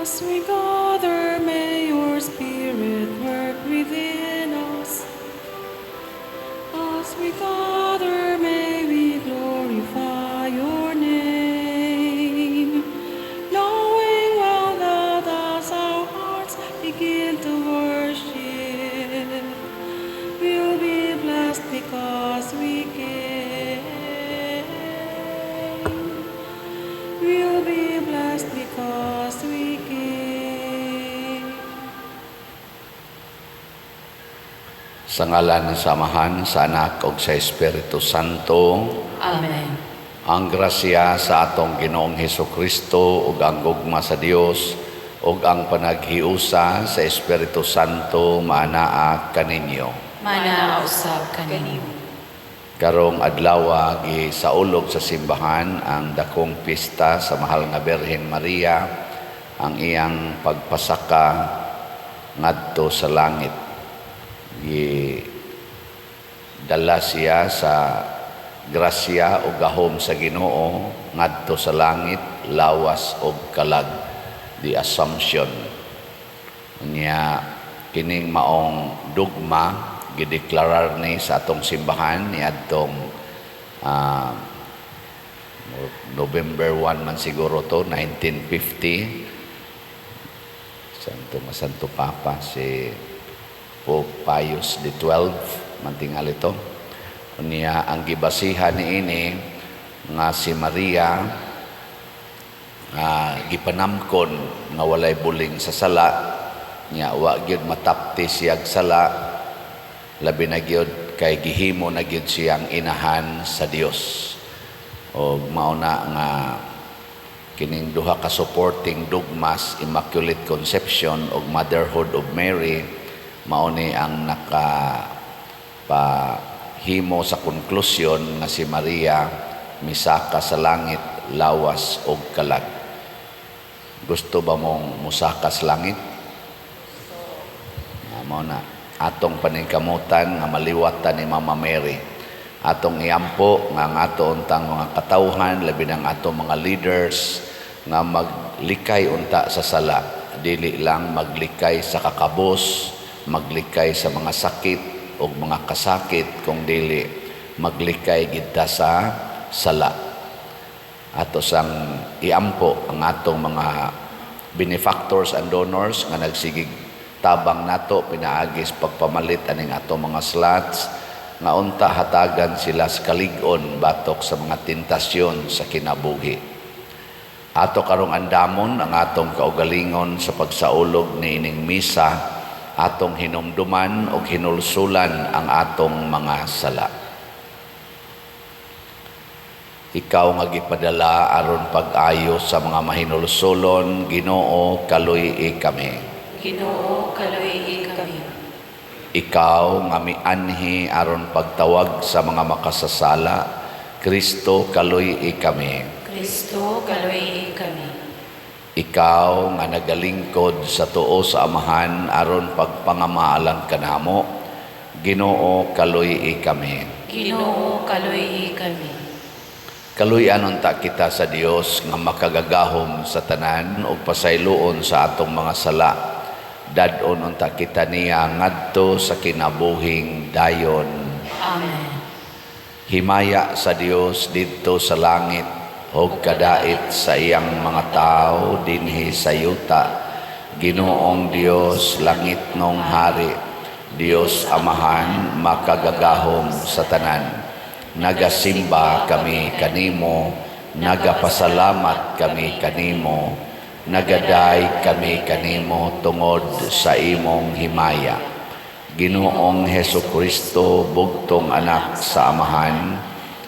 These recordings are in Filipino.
As we gather, may your Spirit work within us. As we gather, may we glorify your name, knowing well that as our hearts begin to worship, we'll be blessed because we came. We'll be blessed because we came. Sa ngalan ng Samahan, sa Anak ug sa Espiritu Santo. Amen. Ang grasya sa atong Ginoong Hesukristo ug ang gugma sa Dios ug ang panaghiusa sa Espiritu Santo maanaa kaninyo. Manaa usab kaninyo. Karong adlaw gisaulog sa simbahan ang dakong pista sa mahal nga Birhen Maria, ang iyang pagpasaka ngadto sa langit. Dala siya sa grasya o gahom sa Ginoo ngadto sa langit, lawas o kalag, the Assumption. Niya kining maong dugma gideklarar ni sa atong simbahan ni adtong November 1 man siguro to 1950. Santo Papa si Pope Pius XII mantingal ito. Unya ang gibasihan niini nga si Maria gipanamkon nga walay buling sa sala, nya wa gyud matapti siyag sala, labi na gyud kay gihimo na gyud siyang inahan sa Dios. O mauna nga kining duha ka supporting dogmas, Immaculate Conception ug Motherhood of Mary, mauni ang nakapahimo sa konklusyon nga si Maria misaka sa langit, lawas ug kalag. Gusto ba mong musaka sa langit? Mao na atong paningkamutan nga maliwatan ni Mama Mary. Atong iampo nga ang ato untang mga katawhan, labi ng ato mga leaders nga maglikay unta sa sala. Dili lang maglikay sa kakabos, maglikay sa mga sakit o mga kasakit, kung dili maglikay gidta sa sala. Ato sang iampo ang atong mga benefactors and donors nga nagsigig tabang nato pinaagis pagpamalit aning atong mga slots nga unta hatagan sila sa kalig-on batok sa mga tentasyon sa kinabuhi. Ato karong andamon ang atong kaugalingon sa pagsaulog ni ining misa, atong hinumduman o hinulsulan ang atong mga sala. Ikaw nga gipadala aron pag-ayo sa mga mahinulsulon, Ginoo, kaluy kami. Ginoo, kaluy kami. Ikaw nga mianhi aron pagtawag sa mga makasasala, Kristo, kaluy kami. Kristo, kaluy kami. Ikaw nga nagalingkod sa tuo sa Amahan aron pagpangamaalan kanamo, Ginoo, kaluy kami. Ginoo, kaluy kami. Kaluy-an unta kita sa Dios nga makagagahom sa tanan o pasayloon sa atong mga sala. Dadon unta kita niya ngadto sa kinabuhing dayon. Amen. Himaya sa Dios didto sa langit ug kadait sa iyang mga tao dinhi sa yuta. Ginoong Dios langit nong hari, Dios Amahan makagagahom sa tanan. Nagasimba kami kanimo, nagapasalamat kami kanimo, nagaday kami kanimo tungod sa imong himaya. Ginoong Hesukristo, bugtong anak sa Amahan,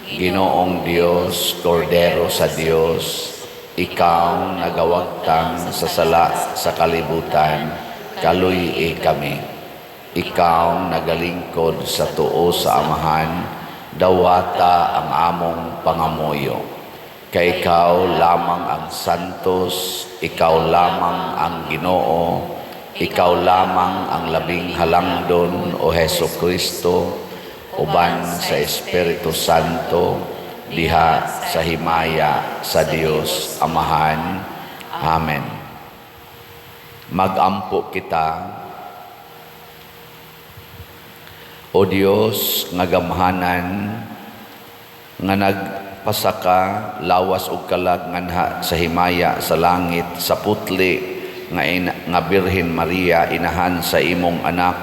Ginoong Dios, Kordero sa Dios, ikaw nagawagtang sa sala sa kalibutan, kaluy kami. Ikaw nagalingkod sa tuo sa Amahan, dawata ang among pangamoyo. Kay ikaw lamang ang santos, ikaw lamang ang Ginoo, ikaw lamang ang labing halangdon o Hesukristo, uban sa Espiritu Santo, diha sa himaya sa Dios Amahan. Amen. Magampo kita, O Dios nga gamhanan, nga nagpasaka lawas ug kalag nganha sa himaya sa langit sa putli nga Birhen Maria inahan sa imong anak,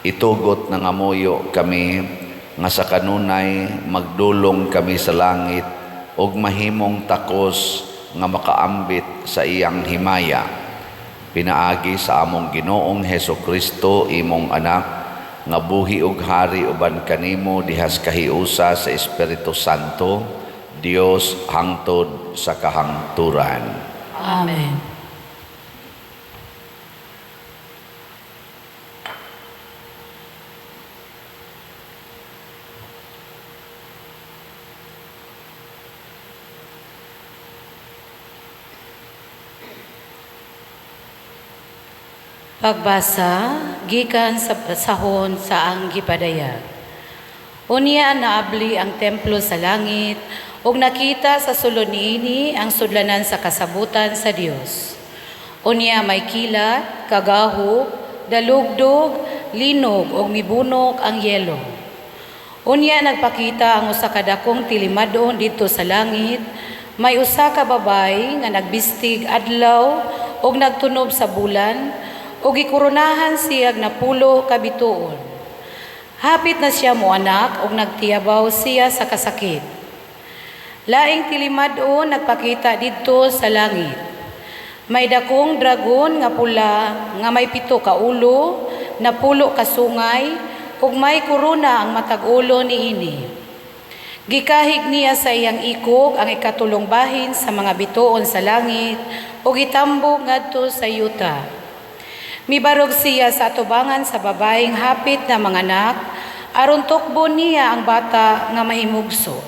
itugot na ngamuyo kami nga sa kanunay magdulong kami sa langit ug mahimong takos nga makaambit sa iyang himaya. Pinaagi sa among Ginoong Hesukristo imong anak, nga buhi ug hari uban kanimo dihas kahiusa sa Espiritu Santo, Dios hangtod sa kahangturan. Amen. Pagbasa, gikan sa sahon sa ang gipadayag. Unya naabli ang templo sa langit, ug nakita sa sulod niini ang sudlanan sa kasabutan sa Dios. Unya may kilat, kagahog, dalugdog, linog, ug mibunok ang yelo. Unya nagpakita ang usa ka dakong tilimadon dito sa langit, may usa ka babay nga nagbistig adlaw ug nagtunob sa bulan, ug gikuronahan siyag napulo ka bituon. Hapit na siya moanak ug nagtiyabaw siya sa kasakit. Laing tilimad-on nagpakita didto sa langit. May dakong dragon nga pula nga may 7 ka ulo, napulo ka sungay, ug may korona ang matag ulo niini. Gikahig niya sa iyang ikog ang ikatulong bahin sa mga bituon sa langit ug itambog ngadto sa yuta. Mibarog siya sa atubangan sa babaeng hapit na mga anak, aron tukbo niya ang bata nga mahimugso.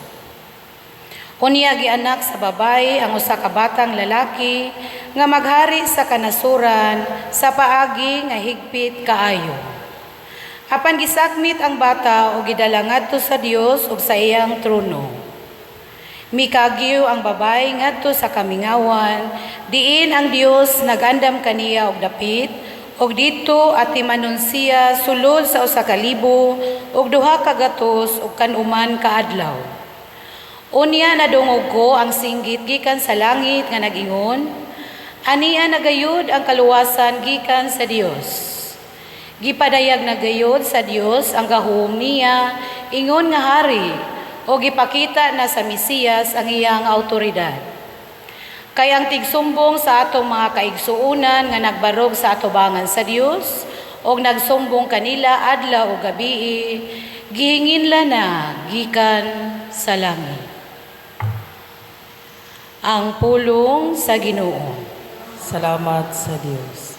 Unya gianak sa babae ang usa ka batang lalaki nga maghari sa kanasuran sa paagi nga higpit kaayo. Apan gisakmit ang bata ug gidala ngadto sa Dios ug sa iyang trono. Mikagyo ang babae ngadto sa kamingawan, diin ang Dios nagandam kaniya og dapit, ug dito atimanon siya sulod sa 1,000 ug 200 ug kanuman kaadlaw. Unya nadungog ko ang singgit gikan sa langit nga nag-ingon, ania nagayud ang kaluwasan gikan sa Dios. Gipadayag na gayud sa Dios ang gahom niya ingon nga hari, o gipakita na sa Mesiyas ang iyang awtoridad. Kay ang tigsumbong sa atong mga kaigsuunan nga nagbarog sa atubangan sa Dios o nagsumbong kanila adlaw o gabi, gihinginla na gikan sa langit. Ang pulong sa Ginoo. Salamat sa Diyos.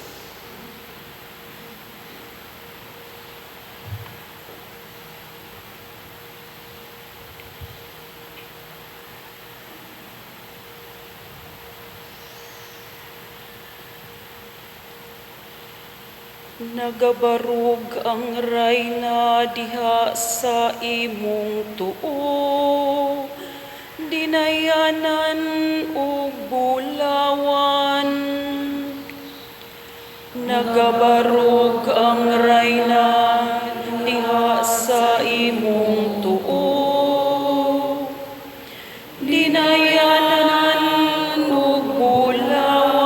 Nagabarog ang rayna diha sa imong tuo, dinayanan ug bulawan. Nagabarog ang rayna diha sa imong tuo, dinayanan ug bulawan.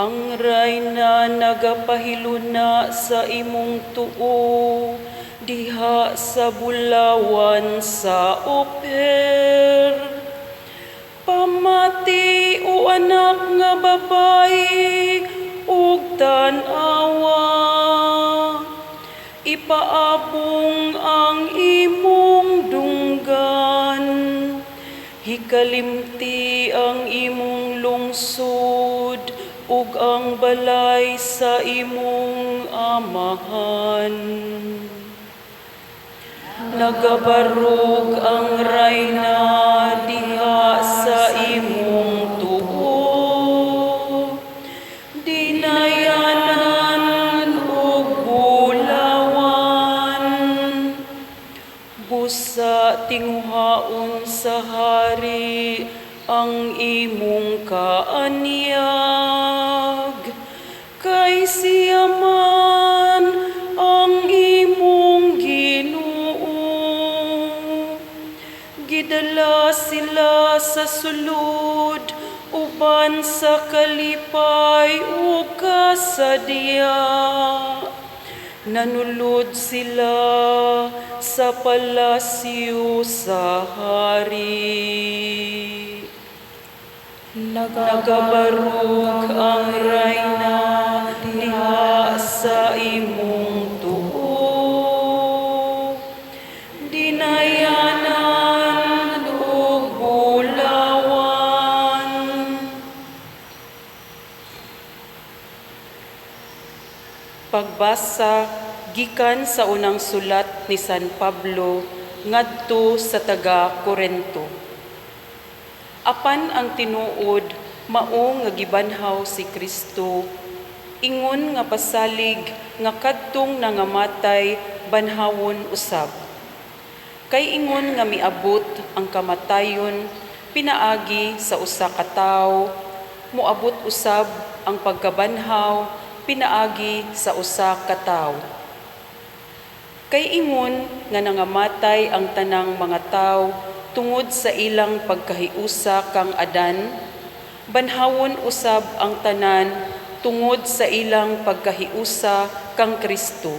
Ang rayna nagapahiluna sa imong tuo, diha sa bulawan sa oper. Pamati o anak nga babayi ug tan-awa, ipaabong ang imong dunggan, hikalimti ang imong lungsod ug ang balay sa imong amahan. Nagabarog ang rayna diha sa imong tuo, dinayanan ug bulawan. Busa tinguhaon sa hari ang imong kaanyag, siya man ang imong Ginoo. Gidala sila sa sulod uban sa kalipay ug kasadya. Nanulod sila sa palasyo sa hari. Nagabarog ang rayna diha sa imong tuo. Dinayanan ug bulawan. Pagbasa gikan sa unang sulat ni San Pablo ngadto sa taga-Corinto. Apan ang tinuod mao nga gibanhaw si Kristo, ingon nga pasalig nga kadtong nangamatay banhawon usab. Kay ingon nga miabot ang kamatayon pinaagi sa usa ka tawo, moabot usab ang pagkabanhaw pinaagi sa usa ka tawo. Kay ingon nga nangamatay ang tanang mga tawo tungod sa ilang pagkahiusa kang Adan, banhawon usab ang tanan tungod sa ilang pagkahiusa kang Kristo.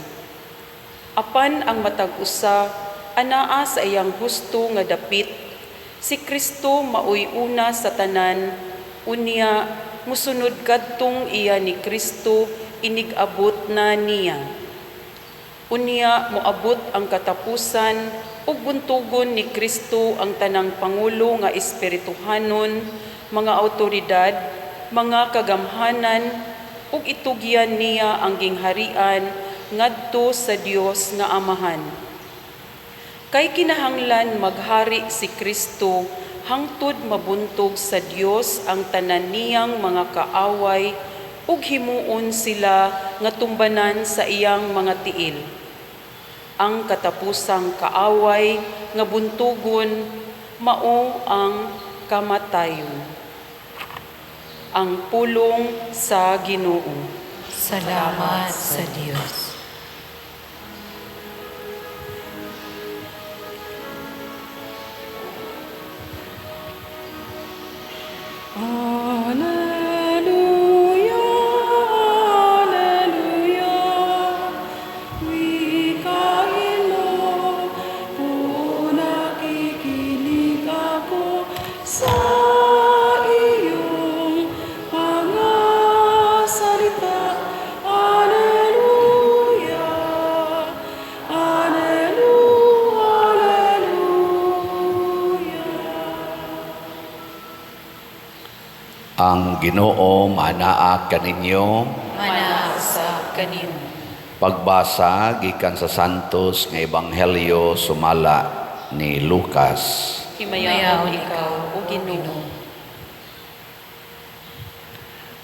Apan ang matag usa anaa sa iyang husto nga dapit, si Kristo maoy una sa tanan, unya musunod kadtong iya ni Kristo inigabot na niya. Unya moabot ang katapusan ug buntugon ni Kristo ang tanang pangulo nga espirituhanon, mga awtoridad, mga kagamhanan ug itugyan niya ang gingharian ngadto sa Dios nga Amahan. Kay kinahanglan maghari si Kristo hangtod mabuntog sa Dios ang tanan niyang mga kaaway ug himuon sila nga tumbanan sa iyang mga tiil. Ang katapusang kaaway nga buntugon mao ang kamatayon. Ang pulong sa Ginoo. Salamat sa Diyos. Alleluia, alleluia, wikaino, kung nakikinig ako sa iyong mga salita. Alleluia, alleluia, alleluia. Ang Ginoo manaa kaninyo. Manaasa kanimo. Pagbasa gikan sa Santos nga Ebanghelyo sumala ni Lucas. Himayahon ikaw, O Ginoo.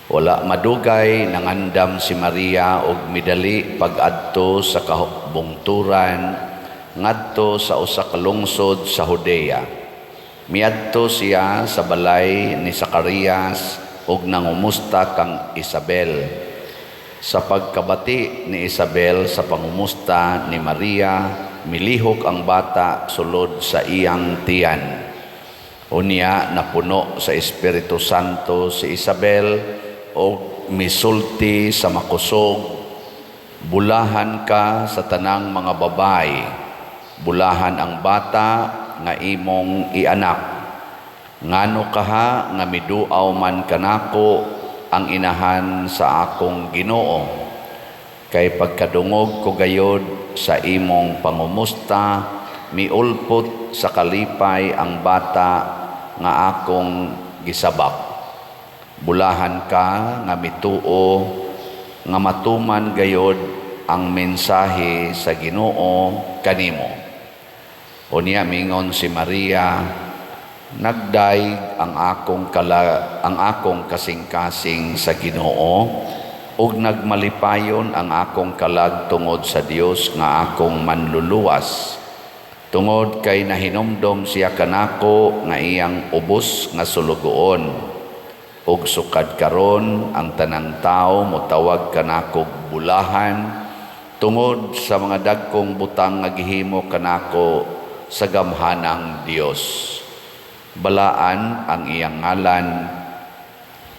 Wala madugay nangandam si Maria og midali pag-adto sa kabungturan ngadto sa usa ka lungsod sa Judea. Miadto siya sa balay ni Zacarias ug nangumusta kang Isabel. Sa pagkabati ni Isabel sa pangumusta ni Maria, milihok ang bata sulod sa iyang tiyan. Unya napuno sa Espiritu Santo si Isabel o misulti sa makusog, bulahan ka sa tanang mga babae, bulahan ang bata nga imong ianak. Ngano kaha nga miduaw man kanako ang inahan sa akong Ginoo. Kay pagkadungog ko gayod sa imong pangumusta, miulpot sa kalipay ang bata nga akong gisabak. Bulahan ka nga mituo nga matuman gayod ang mensahe sa Ginoo kanimo. Unya mingon si Maria, nagdaig ang akong kasing-kasing sa Ginoo ug nagmalipayon ang akong kalag tungod sa Dios nga akong manluluwas. Tungod kay nahinumdom siya kanako nga iyang ubos nga sulugoon. ug sukad karon ang tanang tao motawag kanako bulahan tungod sa mga dagkong butang nga gihimo kanako sa gamhanang Dios. Balaan ang iyang ngalan,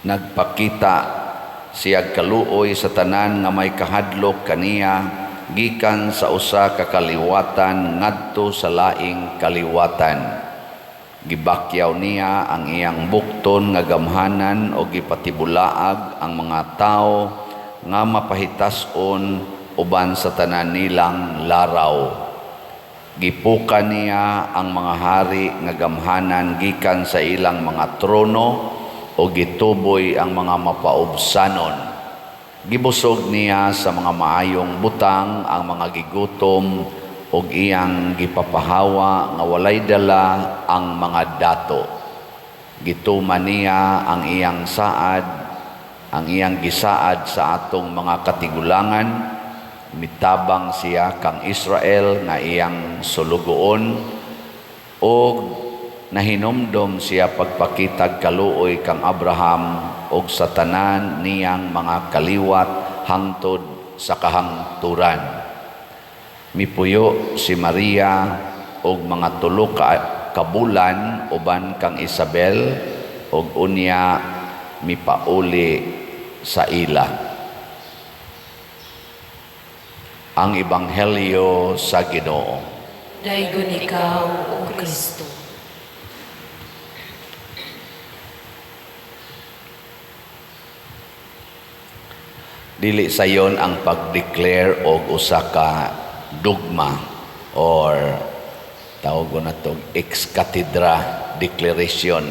nagpakita siya kaluoy sa tanan nga may kahadlok kaniya gikan sa usa ka kaliwatan ngadto sa laing kaliwatan. Gibakyaw niya ang iyang bukton nga gamhanan o gipatibulaag ang mga tao nga mapahitason uban sa tanan nilang laraw. Gipukan niya ang mga hari nga gamhanan gikan sa ilang mga trono o gituboy ang mga mapaubsanon. Gibusog niya sa mga maayong butang ang mga gigutom ug iyang gipapahawa nga walay dala ang mga dato. Gituman niya ang iyang saad, ang iyang gisaad sa atong mga katigulangan. Mitabang siya kang Israel nga iyang sulugoon ug nahinumdom siya pagpakitag kaluoy kang Abraham ug sa tanan niyang mga kaliwat hangtod sa kahangturan. Mipuyo si Maria og mga tulo ka bulan uban kang Isabel og unya mipauli sa ila. Ang Ebanghelyo sa Ginoo. Daygon ikaw, O Kristo. Dili sayon ang pag-declare og usa ka dogma or tawag na itong ex cathedra declaration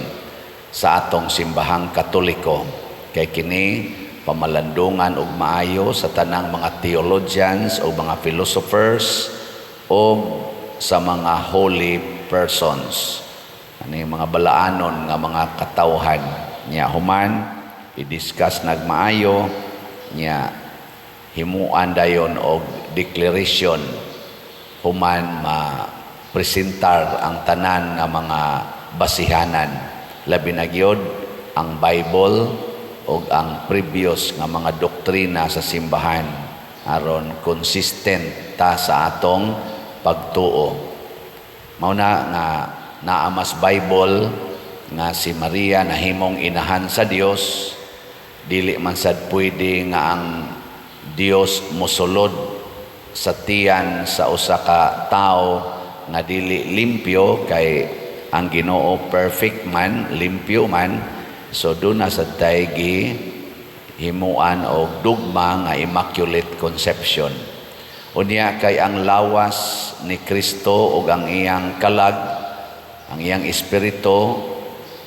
sa atong simbahang Katoliko. Kay kini pamalandungan og maayo sa tanang mga theologians o mga philosophers o sa mga holy persons. Ano yung mga balaanon nga mga katawhan niya human i-discuss nagmaayo niya himuan dayon og declaration human ma-presentar ang tanan nga mga basihanan labi na gyud ang Bible ug ang previous nga mga doktrina sa simbahan aron consistent ta sa atong pagtuo. Mao na nga naa mas Bible nga si Maria nahimong inahan sa Dios, dili man sad pwede nga ang Dios mosulod sa tiyan sa usa ka tao nga dili limpyo kay ang Ginoo perfect man, limpyo man. So doon na sa taygi himuan og dugma nga Immaculate Conception. Unya kay ang lawas ni Kristo ug ang iyang kalag, ang iyang espiritu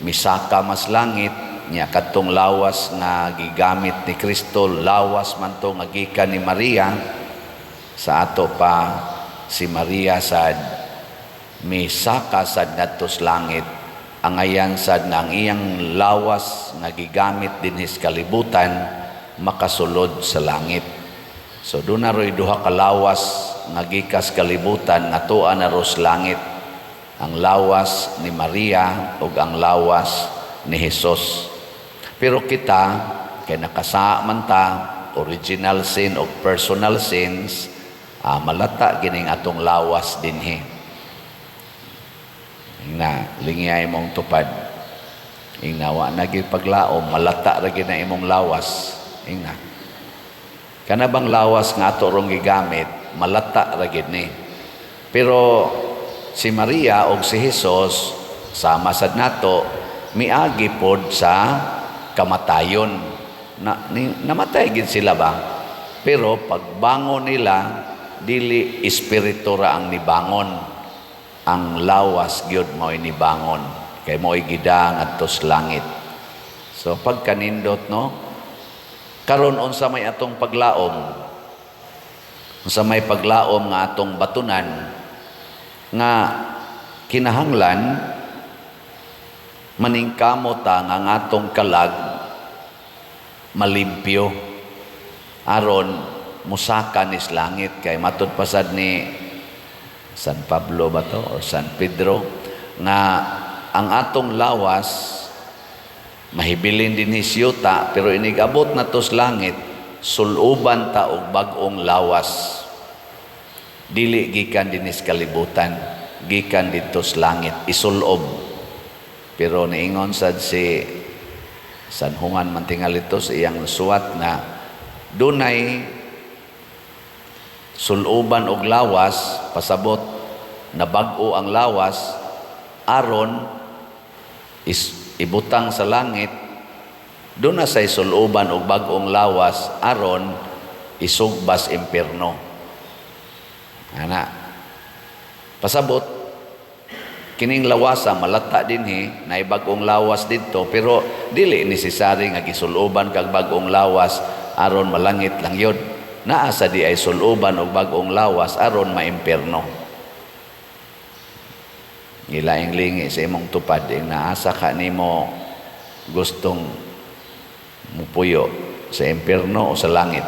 misaka mas langit nya kadtong lawas nga gigamit ni Kristo, lawas man to nga gikan ni Maria. Sa ato pa si Maria sad misaka sad ngadto sa langit. Ang ayan sad nga ang iyang lawas nga gigamit dinhi sa kalibutan makasulod sa langit. So doon na ro'y duha ka lawas nga gikas kalibutan nga tuan na ro sa langit. Ang lawas ni Maria ug ang lawas ni Jesus. Pero kita kay nakasa man ta original sin o personal sins, malata gining atong lawas dinhi. Na lingiyay mong tupad. Ingnawa na gyud paglaom, malata ra gyud na imong lawas. Ingna. Kana bang lawas nga ato rong gigamit, malata ra gyud ni. Pero si Maria o si Jesus sama sad nato miagi pod sa kamatayon. Namatay gid sila ba? Pero pagbangon nila dili espiritu ra ang nibangon. Ang lawas gyud mo inibangon kay mo'y gida ngadto sa langit. So pagkanindot no, karon unsa may atong paglaom, unsa may paglaom nga atong batunan nga kinahanglan maningkamo ta nga atong kalag malimpyo aron musaka ni langit. Kay matud pasad ni San Pablo ba to or San Pedro nga ang atong lawas Mahibilin din hisyuta, pero inigabot na tos langit, suluban ta og bag-ong lawas. Dili gikan dinis kalibutan, gikan dito sa langit, isulob. Pero niingon sad si Sanhungan mantingal ito sa iyang suwat na dunay suluban og lawas, pasabot na bag-o ang lawas, aron ibutang sa langit, doon na say suluban og bag-ong lawas, aron isugbas impierno. Ana, pasabot, kining lawasa malata dinhi na bag-ong lawas dito, pero dili necessary nga gisuluban kag bag-ong lawas aron malangit lang yun. Naa sa di ay suluban og bag-ong lawas aron maimpierno. Gilaing lingi sa imong tupad, naasa ka nimo gustong mupuyo sa impierno o sa langit.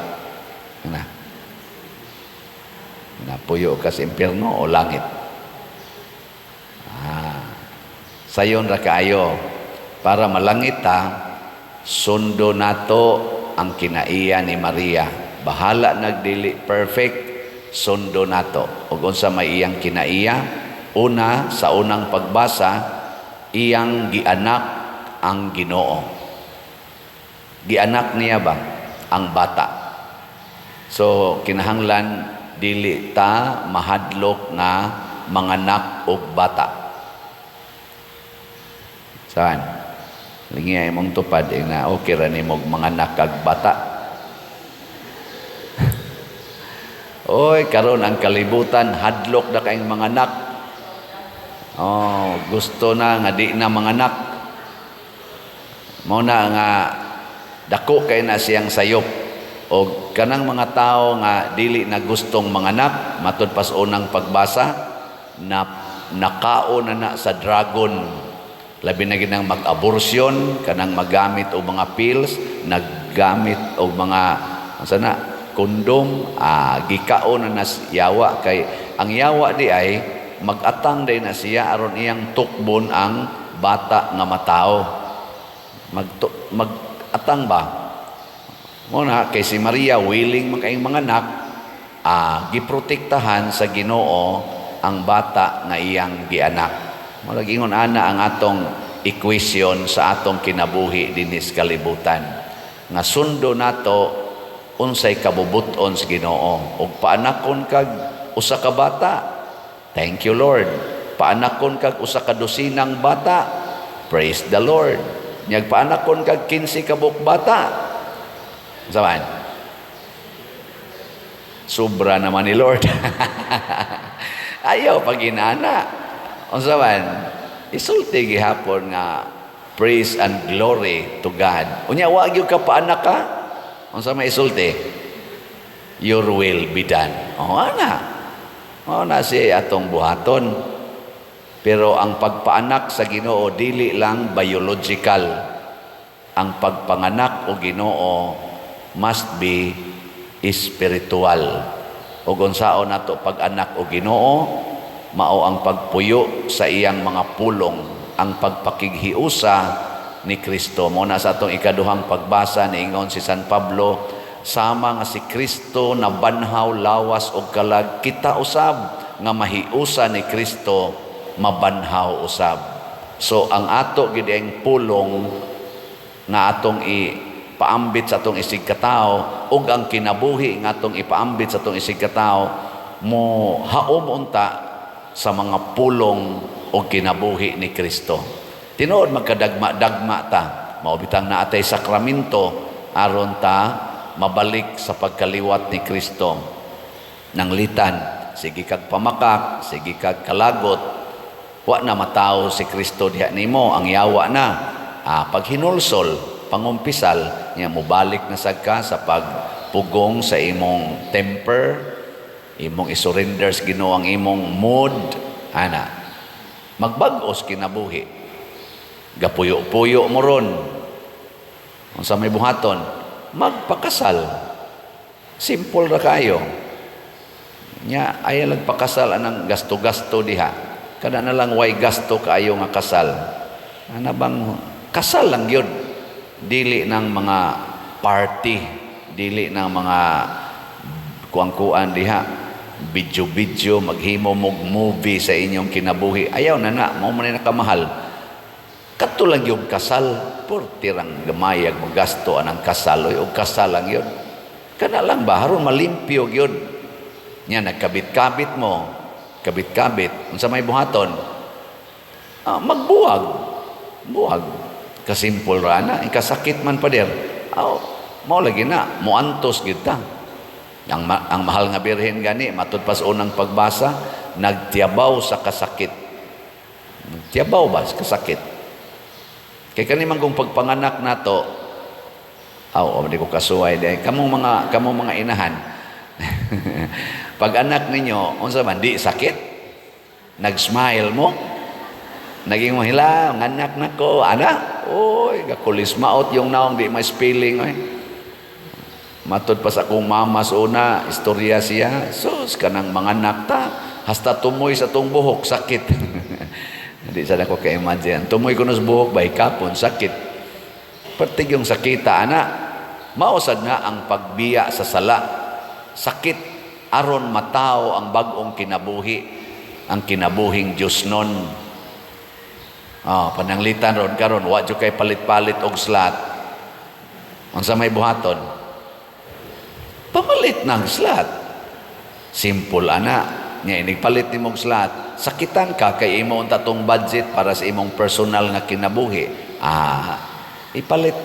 Napuyo ka sa impierno o langit. Sayon ra kaayo, para malangit ta, sundo nato ang kinaiya ni Maria. Bahala nagdili perfect, sundo nato. Ug unsa may iyang kinaiya, una sa unang pagbasa, iyang gianak ang Ginoo. Gianak niya ba ang bata? So kinahanglan dili ta mahadlok nga manganak og bata. Saan? Lingi ay mong tupad na okay ra nimo manganak kag bata. Oy, karon ang kalibutan hadlok na kayong manganak. Oh, gusto na nga di na manganak. Mao na nga dako kay na siyang sayop. O kanang mga tao nga dili na gustong manganak, matud pas unang pagbasa, na nakao na sa dragon. Labi na ginang mag-abortion, kanang magamit og mga pills, naggamit og mga sana kondom, gikao na yawa kay ang yawa di ay mag-atang day na siya aron iyang tukbon ang bata nga matao. Mag-atang ba? Muna, kay si Maria, willing makaing mga anak, giprotektahan sa Ginoo ang bata nga iyang gianak. Malagingon ana ang atong equation sa atong kinabuhi dinis kalibutan. Nga sundo nato, unsay kabubuton sa Ginoo. Ug paanakon kag usa ka bata, thank you Lord. Paanakon kag usa ka dosinang bata, praise the Lord. Nyag paanakon kag 15 ka buok bata, saman, sobra naman ni Lord. Ayaw pag inana. O saman, isulti gihapon nga praise and glory to God. Unya, wag yung kapaanak ka. O sa may isulti, your will be done. O na siya atong buhaton. Pero ang pagpaanak sa Ginoo dili lang biological. Ang pagpanganak o Ginoo must be spiritual. O unsaon nato pag-anak o Ginoo, mao ang pagpuyo sa iyang mga pulong, ang pagpakighiusa ni Kristo. Muna sa atong ikaduhang pagbasa, niingon si San Pablo, sama nga si Kristo na banhaw, lawas o kalag, kita usab nga mahiusa ni Kristo, mabanhaw usab. So ang ato gid ang pulong nga atong ipaambit sa atong isig katao, ug ang kinabuhi nga atong ipaambit sa atong isig katao, mo haom unta sa mga pulong o kinabuhi ni Kristo. Tinuod magkadagma-dagma ta, maubitang naatay sakramento aron ta mabalik sa pagkaliwat ni Kristo. Nanglitan, sige kag pamakak, sige kag kalagot, wa na matao si Kristo diha nimo, ang yawa na. Pag hinulsol, pangumpisal, niya mubalik na sagka sa pagpugong sa imong temper, imong isurrender sa Ginoo ang imong mood, magbag-os kinabuhi. Gapuyo-puyo mo ron. Kung sa may buhaton, magpakasal. Simple ra kayo. Nya ay nagpakasal anang gasto-gasto diha. Kada na lang way gasto kaayo nga kasal. Ana bang kasal lang yun. dili ng mga party, dili ng mga kuang-kuan diha, video-video, maghimo mog movie sa inyong kinabuhi. Ayaw na mo man nakamahal. Kadto lang yung kasal, portirang gamayag magasto anang kasal, o kasal lang yun. Kana lang ba, haron malimpyo yun. Nya, nagkabit-kabit mo, kabit-kabit, unsa may buhaton, magbuwag, buwag. Kasimpol rana, ikasakit man pa der. Mao lagi na, muantos kita. Ang mahal nga birhen gani, matud pas unang pagbasa, nagtiyabaw sa kasakit. Nagtiyabaw ba sa kasakit? Kay kani man kung pagpanganak nato, di ko kasuway dahil kamong mga inahan. Pag anak ninyo, unsa man di sakit? Nag-smile mo? Naging mahila, anak na ko, ana? Oy, gakulis maot yung naong di may spelling. Oy. Matod pa sa akong mama sa una, istorya siya, sus, kanang mga anak ta, hasta tumoy sa tong buhok, sakit. Hindi sana ko ka-imagine. Tumoy ko sa buhok, bay kapon, sakit. Pertig yung sakita, ana. Mausad na ang pagbiya sa sala. Sakit, aron matao ang bagong kinabuhi, ang kinabuhing Diyos nun. Pananglitan ron karon, wa jud kay palit-palit og slat. Unsa may buhaton? Pamalit ng slat. Simple ana. Nya inigpalit nimong slat. Sakitan ka kay imo unta tong budget para sa imong personal nga kinabuhi. Ipalit.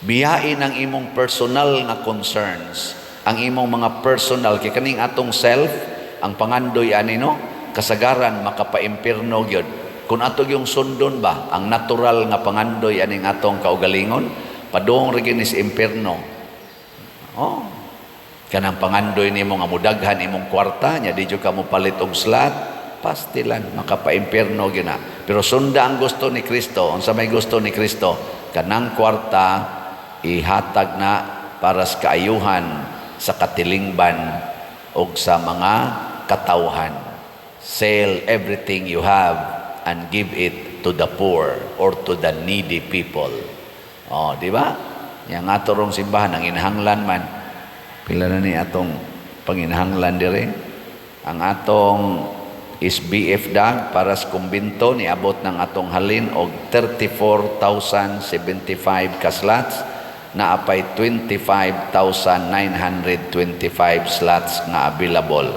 Biyain ang imong personal nga concerns. Ang imong mga personal kay kaning atong self, ang pangandoy ani no, kasagaran makapaimpirno gyud. Kung ato yung sundon ba, ang natural nga pangandoy aning atong kaugalingon, padung reginis impierno. Kanang pangandoy nimo nga mudaghan imong kwarta, nya di jud ka mo palit og slat, pastilan makapaimpierno gyud na. Pero sunda ang gusto ni Kristo, unsa may gusto ni Kristo, kanang kwarta ihatag na para sa kaayuhan, sa katilingban og sa mga katawhan. Sell everything you have and give it to the poor or to the needy people. Di ba? Yang ato rong simbahan, ang inahanglan man. Pila na ni atong panginahanglan dire. Ang atong SBF dag para sa kumbinto ni abot ng atong halin og 34,075 kaslats na apay 25,925 slots nga available.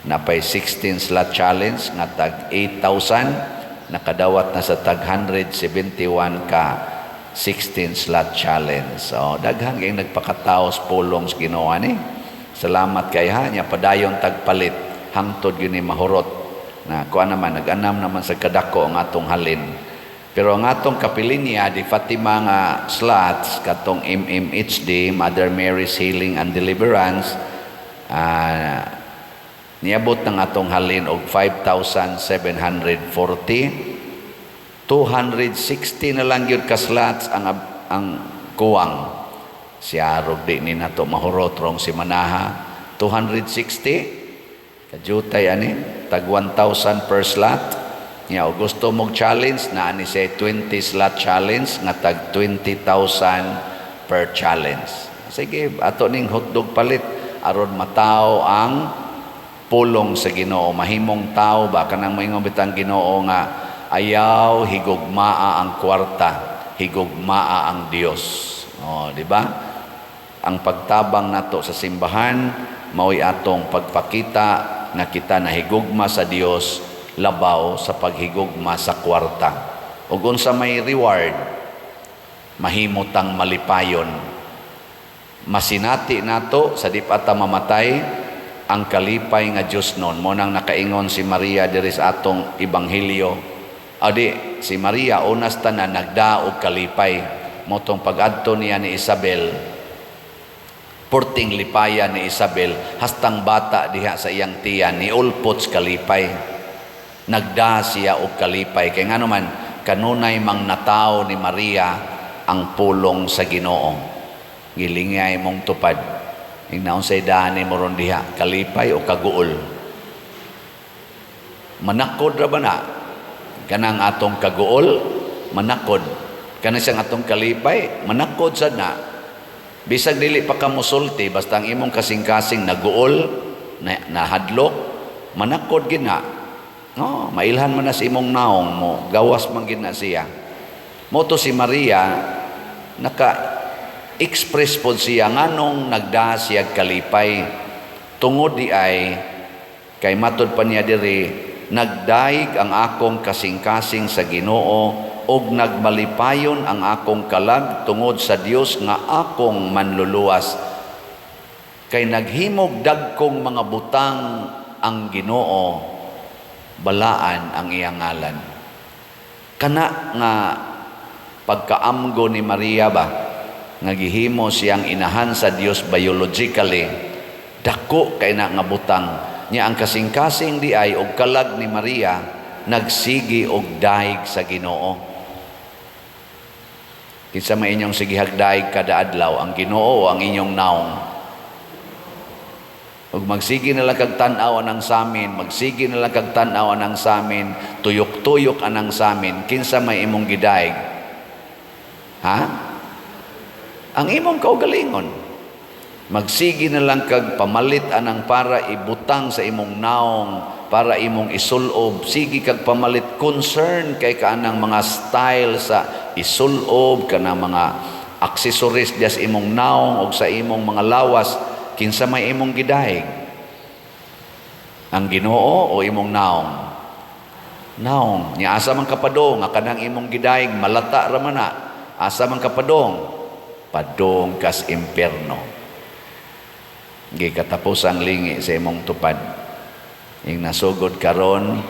Napay 16 slot challenge nga tag 8,000, nakadawat na sa tag 171 ka 16 slot challenge. Daghang yung nagpakataos pulong sa Ginoo ni. Salamat kay nya padayon tagpalit hangtod yun ni mahurot na kuha naman nag-anam naman sa kadako ang atong halin. Pero ang atong kapilinya di Fatima nga slots katong MMHD, Mother Mary's Healing and Deliverance, niabot ng atong halin og 5,740. 260 na lang yun ka slots ang kuwang. Siya rog di ni nato mahurot rong si Manaha. 260 kajutay ani tag 1,000 per slot. Nya gusto mong challenge na ani say 20 slot challenge nga tag 20,000 per challenge. Sige, ato ning hotdog palit aron mataw ang pulong sa Ginoo, mahimong tao ba kanang moingon bitang Ginoo nga ayaw higugmaa ang kwarta, higugmaa ang Dios. Di ba? Ang pagtabang nato sa simbahan mao'y atong pagpakita na kita nahigugma sa Dios labaw sa paghigugma sa kwarta. Ug unsa may reward, mahimutang malipayon. Masinati nato sa di pa ta mamatay ang kalipay nga Diyos nun. Mo nang nakaingon si Maria diri sa atong ebanghelyo. Si Maria unas tanan nagdaog kalipay. Motong pag-adto niya ni Isabel, porting lipaya ni Isabel, hastang bata diha sa iyang tiyan, ni ulpots kalipay. Nagda siya og kalipay. Kaya nga naman, kanunay mang natao ni Maria ang pulong sa Ginoo. Gilingay mong tupad. Ingnaon sa idani mo ron diha, kalipay o kaguol. Manakod ra ba na? Kanang atong kaguol, manakod. Kana siyang atong kalipay, manakod sad na. Bisag dili pa ka musulti, basta ang imong kasing-kasing naguol, nahadlok, manakod gina. No, mailhan man na sa imong naong mo, gawas man gina siya. Moto si Maria, naka-express po siya nganong nagda siya kalipay. Tungod di ay, kay matod pa niya diri, nagdaig ang akong kasing-kasing sa Ginoo og nagmalipayon ang akong kalag tungod sa Dios nga akong manluluwas. Kay naghimog dagkong mga butang ang Ginoo, balaan ang iyang ngalan. Kana nga pagkaamgo ni Maria ba, nga gihimo siyang inahan sa Dios biologically, dako kay na nga butang niya ang kasing-kasing di ay og kalag ni Maria nagsigi og daig sa Ginoo. Kinsa may inyong sige hagdaig kada adlaw, ang Ginoo o ang inyong naong? Ug magsigi na lang kag tan-aw anang samin, magsigi na lang kag tan-aw anang samin, tuyok-tuyok anang samin, kinsa may imong gidaig? Ha? Ang imong kaugalingon. Magsigi na lang kag pamalit anang para ibutang sa imong naong, para imong isulob. Sige kag pamalit, concern kay kaanang mga style sa isulob, kanang mga accessories diya sa imong naong o sa imong mga lawas. Kinsa may imong gidaig? Ang Ginoo o imong naong? Naong. Nya asa man kapadong, nga kanang imong gidaig, malata raman na. Asa man kapadong? Padong kas impierno. Gikatapos ang lingi sa imong tupad. Yung nasugod karon,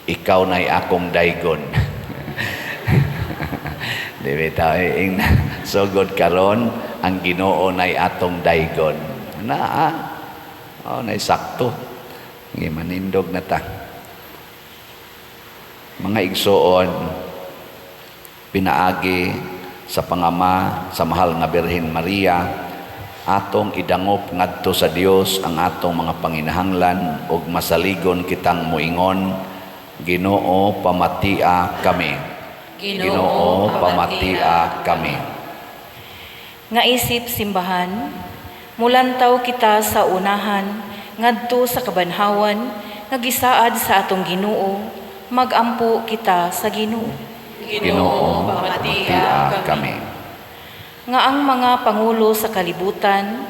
ikaw na'y akong daygon. Di ba yung nasugod karon, ang Ginoo na'y atong daygon. Na'y sakto. Manindog na ta. Mga igsoon, pinaagi sa pangama sa mahal nga Birhen Maria, atong idangop ngadto sa Dios ang atong mga panginahanglan ug masaligon kitang muingon, Ginoo pamatia kami. Ginoo pamatia kami. Nga isip simbahan, mulantaw kita sa unahan ngadto sa kabanhawan nga gisaad sa atong Ginoo, magampo kita sa Ginoo. Ginoo pamatia kami. Nga ang mga pangulo sa kalibutan,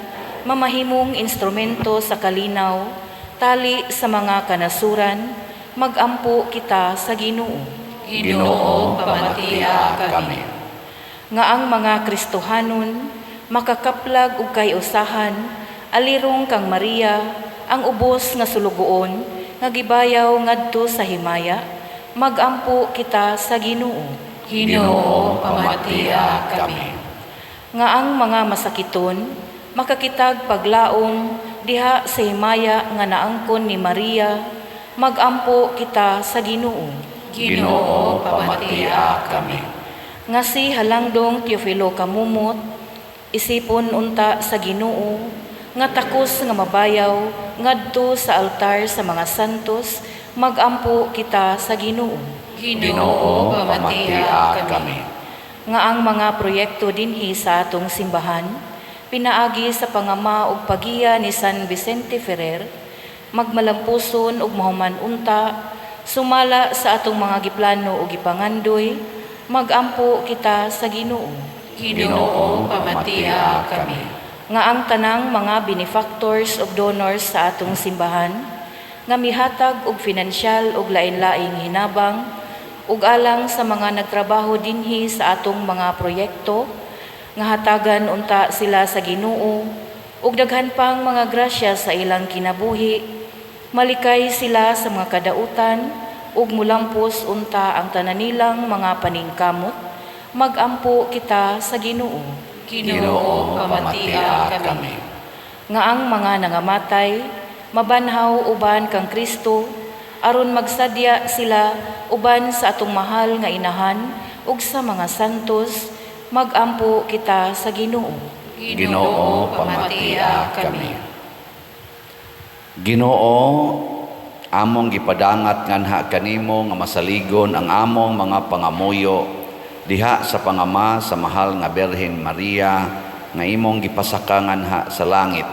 mamahimong instrumento sa kalinaw, tali sa mga kanasuran, magampo kita sa Ginoo. Ginoo pamatia kami. Nga ang mga Kristohanon, makakaplag ug kay usahan, alirong kang Maria, ang ubos nga sulugoon, nga gibayaw ngadto sa himaya, magampo kita sa Ginoo. Ginoo pamatia kami. Nga ang mga masakiton, makakitag paglaom diha sa himaya nga naangkon ni Maria, magampo kita sa Ginoo. Ginoo pamatia kami. Nga si Halangdong Teofilo Kamumot, isipon unta sa Ginoo, nga takos nga mabayaw ngadto sa altar sa mga santos, magampo kita sa Ginoo. Ginoo pamatia kami. Nga ang mga proyekto dinhi sa atong simbahan, pinaagi sa pangama ug pagiya ni San Vicente Ferrer, magmalampuson ug mahuman unta, sumala sa atong mga giplano ug gipangandoy, magampo kita sa Ginoo. Ginoo pamatia kami. Nga ang tanang mga benefactors ug donors sa atong simbahan, nga mihatag og finansyal ug lain-laing hinabang, ug alang sa mga nagtrabaho dinhi sa atong mga proyekto, nga hatagan unta sila sa Ginoo, ug daghan pang mga grasya sa ilang kinabuhi, malikay sila sa mga kadautan, ug mulampos unta ang tanan nilang mga paningkamot, magampo kita sa Ginoo. Ginoo pamatia kami. Nga ang mga nangamatay, mabanhaw uban kang Kristo, aron magsadya sila uban sa atong mahal nga inahan ug sa mga santos, magampo kita sa Ginoo. Ginoo pamatia kami. Ginoo, among gipadangat nganha kanimo nga masaligon ang among mga pangamuyo diha sa pangama sa mahal nga Birhen Maria nga imong gipasaka nganha sa langit.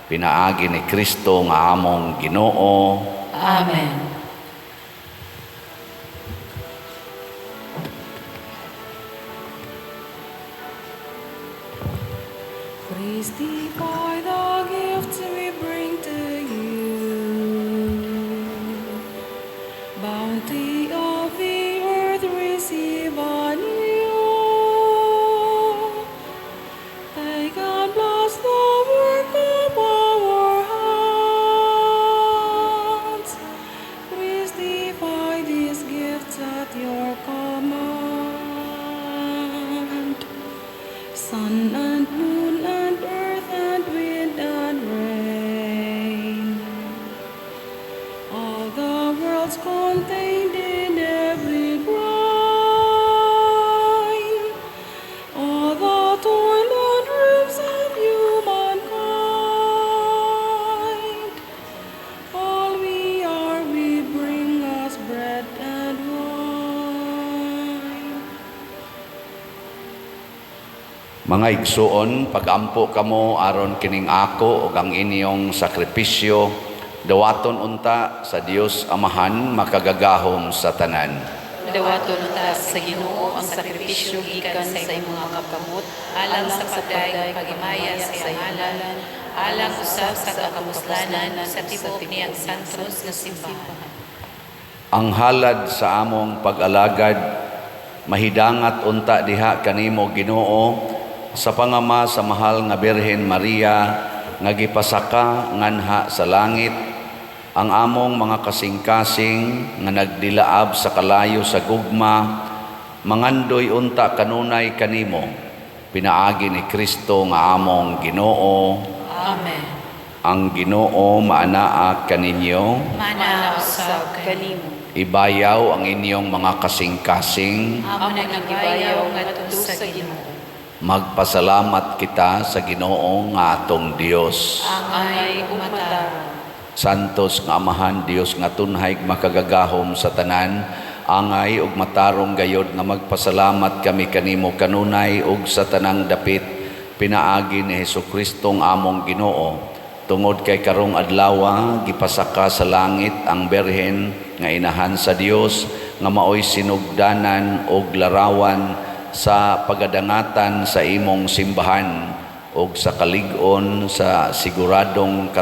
Pinaagi ni Kristo nga among Ginoo. Amen. Praise thee for the gifts we bring to you. Bounty of the earth receive on you. Take and bless the work of our hands. Praise thee for these gifts at your command. Sun and moon and earth and wind and rain, all the worlds contained in every brine, all the toil and rooms of humankind, all we are, we bring us bread and wine. Mga igsuon, pagampo kamo aron kining ako ug ang inyong sakripisyo, dawaton unta sa Dios Amahan makagagahom sa tanan. Dawaton ta sa Ginoo ang sakripisyo gikan sa imong mga kamot, alang sa pagday pagimaya sa iyang ngalan, alang usab sa kakamuslanan sa tibuok niyang santos nga simbahan. Ang halad sa among pag-alagad, mahidangat unta diha kanimo Ginoo, sa pangama sa mahal nga Birhen Maria nga gipasaka nganha sa langit, ang among mga kasing-kasing nga nagdilaab sa kalayo sa gugma, mangandoy unta kanunay kanimo. Pinaagi ni Kristo nga among Ginoo. Amen. Ang Ginoo maanaa kaninyo, Mana usab kanimo. ibayaw ang inyong mga kasing-kasing. Amo na gibayaw ngadto sa Ginoo. Magpasalamat kita sa Ginoo nga atong Dios. Angay umatarong. Santos nga Amahan Dios nga tunhay makagagahom sa tanan, angay ug matarong gayod nga magpasalamat kami kanimo kanunay ug sa tanang dapit pinaagi ni Hesukristo nga among Ginoo. Tungod kay karong adlaw gipasaka sa langit ang Birhen nga inahan sa Dios nga maoy sinugdanan ug larawan sa pagadangatan sa imong simbahan ug sa kalig-on sa siguradong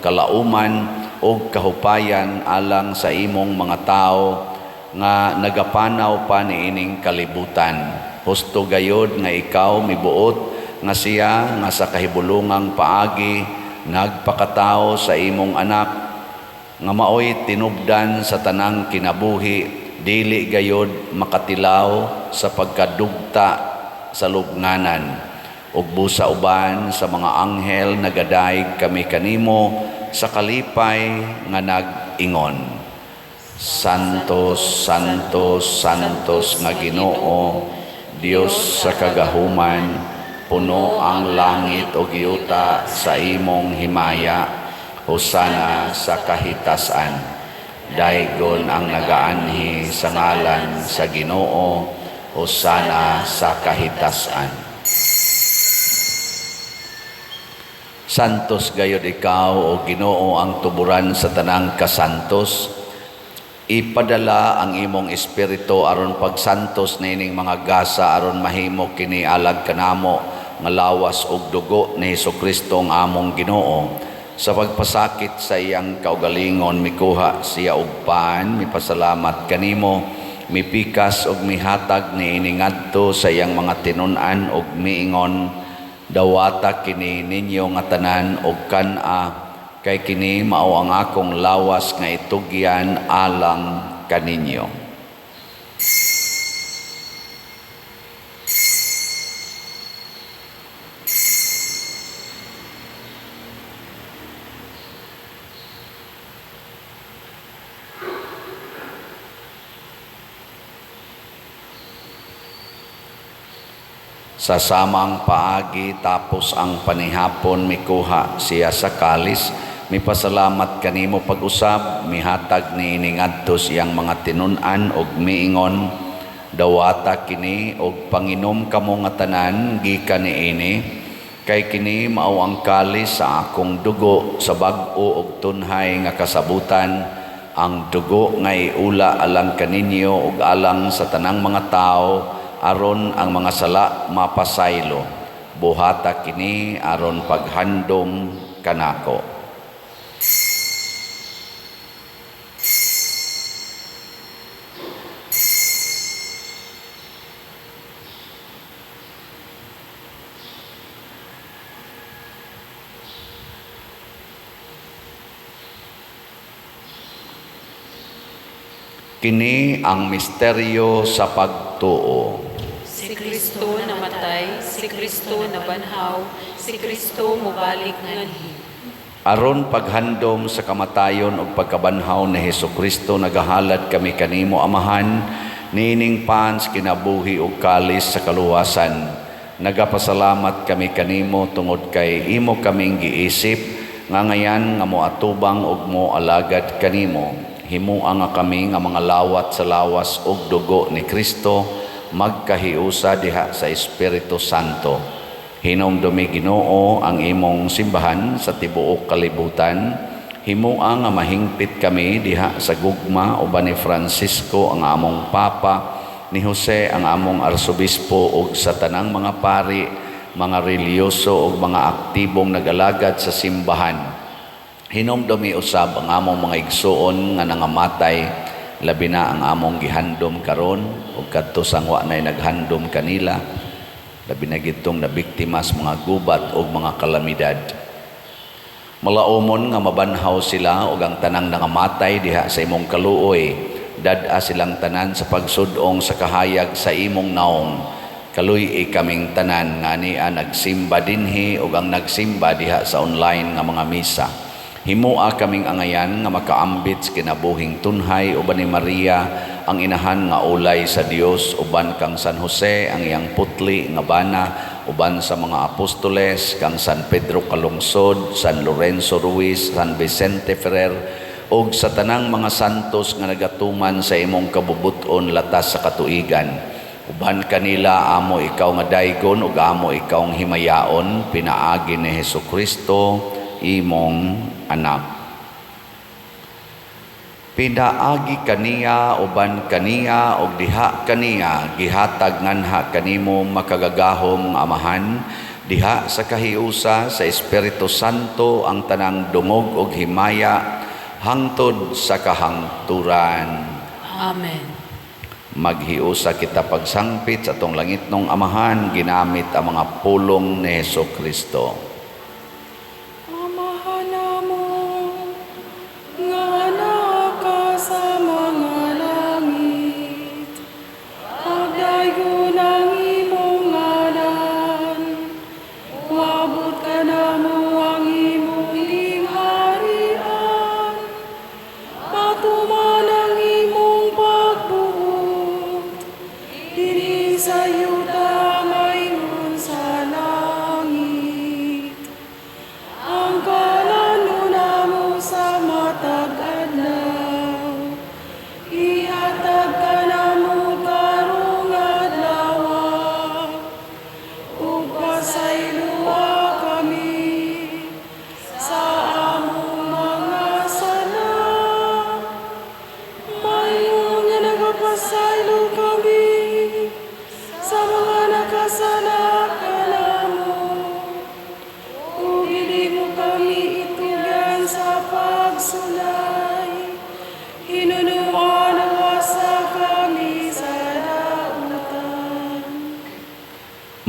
kalauman ug kahupayan alang sa imong mga tao nga nagapanaw pa niining kalibutan. Husto gayod nga ikaw mibuot nga siya nga sa kahibulungang paagi nagpakatao sa imong anak nga maoy tinubdan sa tanang kinabuhi, dili gayod makatilaw sa pagkadugta sa lubnganan ug busa uban sa mga anghel nagadayeg kami kanimo sa kalipay nga nag-ingon, Santos, Santos, Santos nga Ginoo, Dios sa kagahuman, puno ang langit ug yuta sa imong himaya, hosana sa kahitasan. Daygon ang nagaanhi sa ngalan sa Ginoo, hosana sa kahitasan. Santos gayod ikaw o Ginoo ang tuburan sa tanang kasantos. Ipadala ang imong espiritu aron pagsantos nining mga gasa aron mahimo kini alag kanamo nga lawas ug dugo ni Hesukristo ang among Ginoo. Sa pagpasakit sa iyang kaugalingon mikuha siya og paan, mipasalamat kanimo, mipikas og mihatag niini ngadto sa iyang mga tinun-an og miingon, dawata kini ninyo nga tanan og kan-a, kay kini mao ang akong lawas nga itugyan alang kaninyo. Sa samang paagi tapos ang panihapon mikuha siya sa kalis, Mipasalamat kanimo pag-usab, mihatag ni iningadto siyang mga tinun-an og miingon, dawata kini og panginom kamo nga tanan gikan niini, kay kini mao ang kalis sa akong dugo sa bag-o og tunhay nga kasabutan, ang dugo nga iula alang kaninyo ug alang sa tanang mga tao aron ang mga sala mapasaylo. Buhata kini aron paghandom kanako. Kini ang misteryo sa pagtuo. Si Kristo namatay, si Kristo nabanhaw, si Kristo mobalik nganhi. Aron paghandom sa kamatayon ug pagkabanhaw ni Hesukristo nagahalad kami kanimo Amahan, nining pans kinabuhi ug kalis sa kaluwasan. Nagapasalamat kami kanimo tungod kay imo kaming giisip nga ngayan nga moatubang ug moalagad kanimo. Himuang nga kami nga mga lawat sa lawas ug dugo ni Kristo magkahiusa diha sa Espiritu Santo. Hinumdumi Ginoo ang imong simbahan sa tibuok kalibutan. Himuang nga mahingpit kami diha sa gugma uban ni Francisco ang among Papa, ni Jose ang among Arsobispo ug sa tanang mga pari, mga reliyoso ug mga aktibong nag-alagad sa simbahan. Hinumdumi usab ang among mga igsuon nga nangamatay, labi na ang among gihandom karon ug kadto sang wa nay naghandom kanila, labi na gitong nabiktima sa mga gubat ug mga kalamidad. Malaumon nga mabanhaw sila ug ang tanang nangamatay diha sa imong kaluoy, dad-a silang tanan sa pagsudong sa kahayag sa imong naong. Kaluy kaming tanan nga niya nagsimba dinhi ug ang nagsimba diha sa online nga mga misa. Himua kaming angayan nga makaambit sa kinabuhing tunhay uban ni Maria ang inahan nga ulay sa Dios, uban kang San Jose ang iyang putli nga bana, uban sa mga apostoles kang San Pedro Calungsod, San Lorenzo Ruiz, San Vicente Ferrer ug sa tanang mga santos nga nagatuman sa imong kabubuton latas sa katuigan. Uban kanila amo ikaw nga daygon ug amo ikaw nga himayaon, pinaagi ni Hesukristo imong anak. Pinaagi kaniya uban kaniya og diha kaniya gihatag nganha kanimo makagagahom nga Amahan, diha sa kahiusa sa Espiritu Santo ang tanang dungog ug himaya hangtod sa kahangturan. Amen. Maghiusa kita pagsangpit sa atong langitnong Amahan ginamit ang mga pulong ni Hesukristo.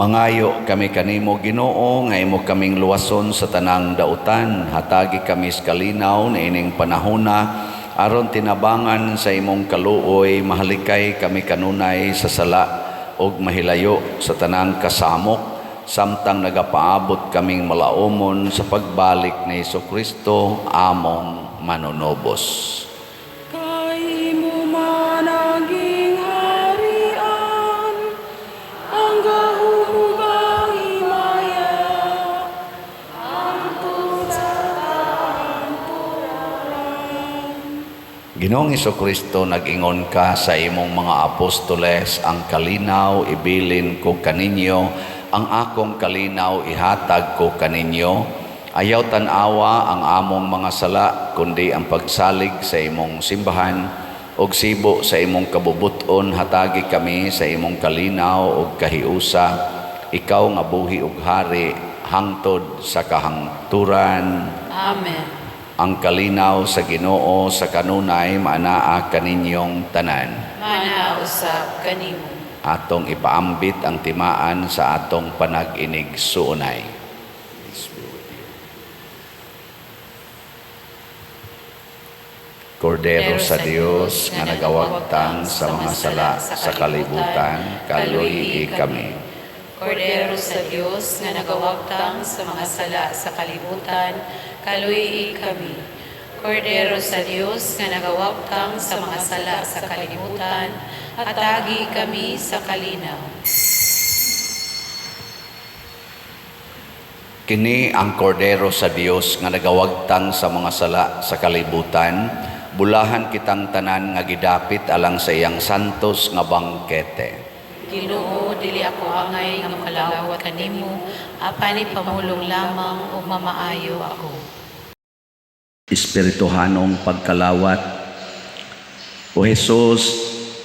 Mangayo kami kanimo Ginoo nga imo kaming luwason sa tanang dautan, hatagi kami sa kalinaw na ining panahona aron tinabangan sa imong kaluoy, mahalikay kami kanunay sa sala ug mahilayo sa tanang kasamok, samtang nagapaabot kaming malaumon sa pagbalik ni Hesukristo among manunobos. Ginoong Kristo, nag-ingon ka sa imong mga apostoles, ang kalinaw ibilin ko kaninyo, ang akong kalinaw ihatag ko kaninyo. Ayaw tanawa ang among mga sala, kundi ang pagsalig sa imong simbahan, og sibo sa imong kabubuton hatagi kami sa imong kalinaw ug kahiusa. Ikaw nga buhi ug hari hangtod sa kahangturan. Amen. Ang kalinaw sa Ginoo sa kanunay maanaa kaninyong tanan. Mana usab kanimo. Atong ipaambit ang timaan sa atong panag-inig suunay. Kordero sa Dios nga nagawagtang sa mga sala sa kalibutan, kaluyi kami. Kordero sa Dios nga nagawagtang sa mga sala sa kalibutan, kaluyi kami. Kordero sa Dios nga nagawagtang sa mga sala sa kalibutan, hatagi kami sa kalinaw. Kini ang kordero sa Dios nga nagawagtang sa mga sala sa kalibutan, bulahan kitang tanan nga gidapit alang sa iyang santos nga bangkete. Ginoo, dili ako angay nga makalawat kanimo, apani pamulong lamang ug mamaayo ako. Espirituhanong pagkalawat. O Jesus,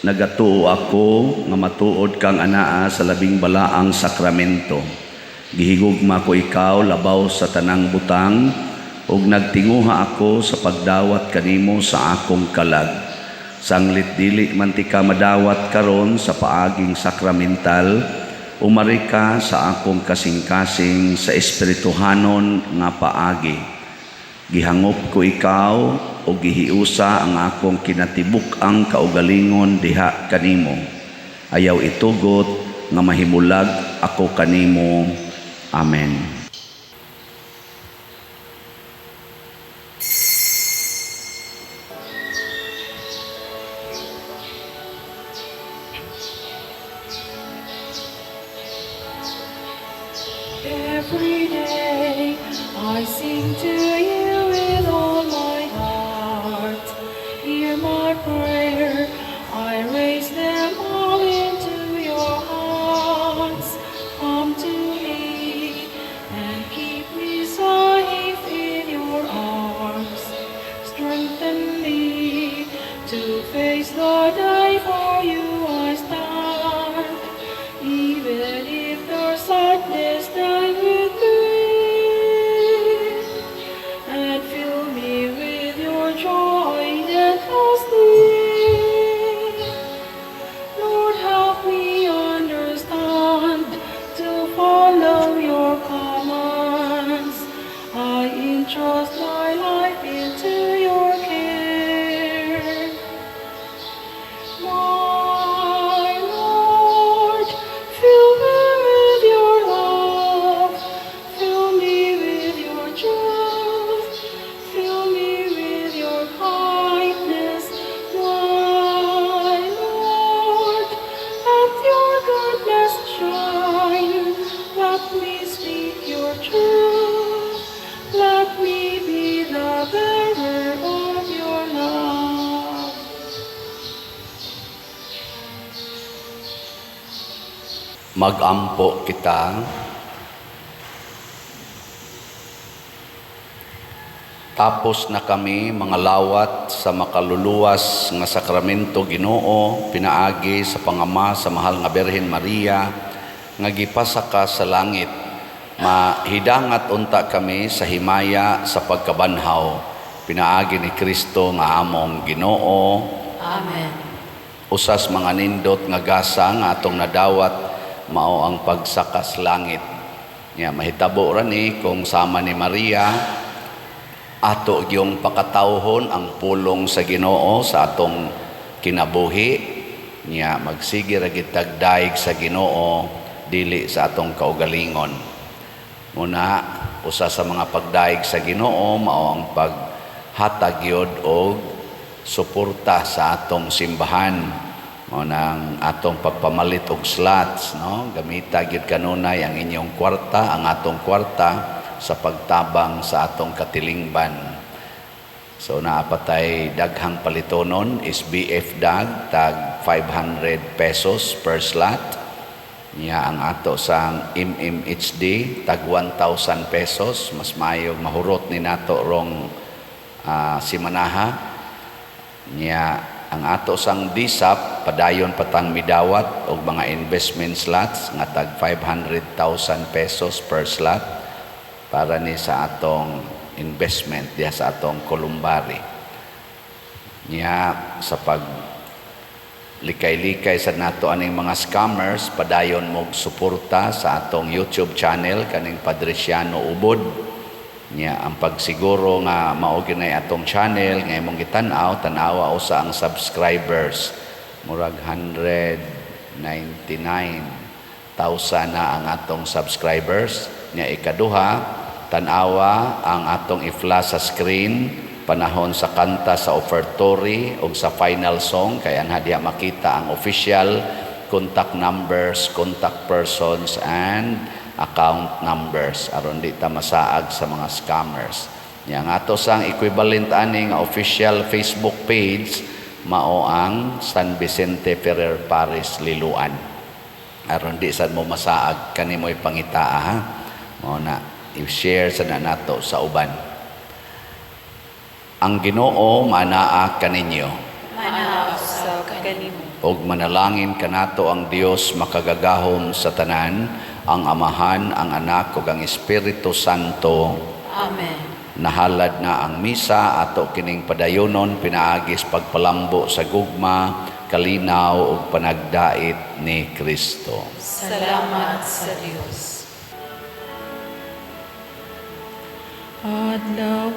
nagatuo ako nga matuod kang anaa sa labing balaang sakramento. Gihigugma ko ikaw labaw sa tanang butang, ug nagtinguha ako sa pagdawat kanimo sa akong kalag. Sanglit dili man ti ka madawat karon sa paaging sakramental, umari ka sa akong kasing-kasing sa espirituhanon nga paagi. Gihangop ko ikaw o gihiusa ang akong kinatibuk-ang kaugalingon diha kanimo. Ayaw itugot nga mahimulag ako kanimo. Amen. Every day I sing to you with all my heart. Hear my prayer, I raise them all into your hands. Come to me and keep me safe in your arms. Strengthen me to face the day for you I stand. Even if the sadness die with me, and fill me with your joy that lasting. Lord, help me understand to follow your commands. I entrust my life into your care. My Lord, fill me with your love, fill me with your truth, fill me with your kindness. My Lord, let your goodness shine, let me speak your truth, let me be the bearer of your love. Magampo kita. Tapos na kami mga lawat sa makaluluwas nga sakramento Ginoo, pinaagi sa pangama sa mahal nga Birhen Maria, nga gipasaka sa langit. Mahidangat unta kami sa himaya sa pagkabanhaw. Pinaagi ni Kristo nga among Ginoo. Amen. Usas mga nindot nga gasa nga atong nadawat, mao ang pagsakas langit. Nya mahitabo ra ni kung sama ni Maria ato gyung pakatawhon ang pulong sa Ginoo sa atong kinabuhi. Nya magsige ra gid tagdaig sa Ginoo dili sa atong kaugalingon. Muna usa sa mga pagdaig sa Ginoo mao ang paghatag yod og suporta sa atong simbahan. Mao nang atong pagpamalit og slots, no? Gamita gyud kanunay ang inyong kwarta, ang atong kwarta sa pagtabang sa atong katilingban. So naapatay daghang palitonon is BF dag tag 500 pesos per slot. Niya ang ato sang MMHD tag 1,000 pesos. Mas mayog mahurot ni nato rong simanaha. Niya ang ato sang DSAP padayon patang midawat og mga investment slots nga tag 500,000 pesos per slot para ni sa atong investment diha sa atong Columbari. Niya sa pag likay-likay sa nato aning mga scammers, padayon mog suporta sa atong YouTube channel kaning Padresiano Ubod. Niya ang pagsiguro nga mao ginay atong channel nga imong gitan-aw, tan-awa usa ang subscribers. Murag 199,000 na ang atong subscribers. Niya ikaduha, tan-awa ang atong i-flash sa screen panahon sa kanta sa offertory o sa final song kaya diha makita ang official contact numbers, contact persons and account numbers aron di ta masaag sa mga scammers. Yang ato sang equivalent ani nga official Facebook page mao ang San Vicente Ferrer Paris Liloan. Aron di sad mo masaag kanimoy pangitaa ha. Mao na i-share sa nato sa uban. Ang Ginoo manaa kaninyo. Manaa sa kanimo. Og manalangin kanato ang Dios makagagahom sa tanan, ang Amahan, ang Anak ug ang Espiritu Santo. Amen. Nahalad na ang misa ato kining padayonon pinaagis pagpalambo sa gugma, kalinaw ug panagdait ni Kristo. Salamat sa Dios. Adlaw